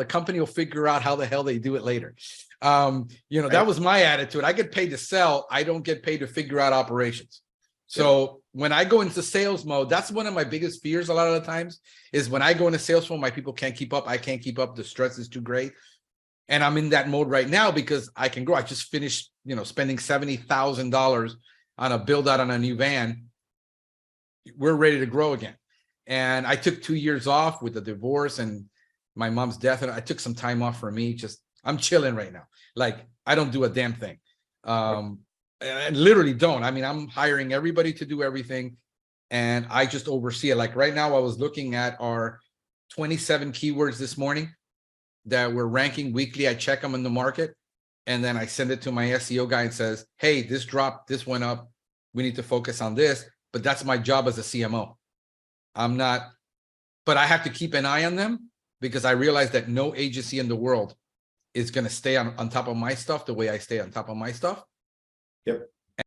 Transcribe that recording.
The company will figure out how the hell they do it later. That was my attitude. I get paid to sell. I don't get paid to figure out operations. So when I go into sales mode, that's one of my biggest fears a lot of the times is when I go into sales mode, my people can't keep up. I can't keep up. The stress is too great. And I'm in that mode right now because I can grow. I just finished, spending $70,000 on a build out on a new van. We're ready to grow again. And I took 2 years off with the divorce and my mom's death. And I took some time off for me. I'm chilling right now. Like I don't do a damn thing. And literally don't. I mean, I'm hiring everybody to do everything. And I just oversee it. Like right now, I was looking at our 27 keywords this morning that we're ranking weekly. I check them in the market. And then I send it to my SEO guy and says, hey, this dropped, this went up. We need to focus on this. But that's my job as a CMO. But I have to keep an eye on them because I realize that no agency in the world is going to stay on top of my stuff the way I stay on top of my stuff. Yep.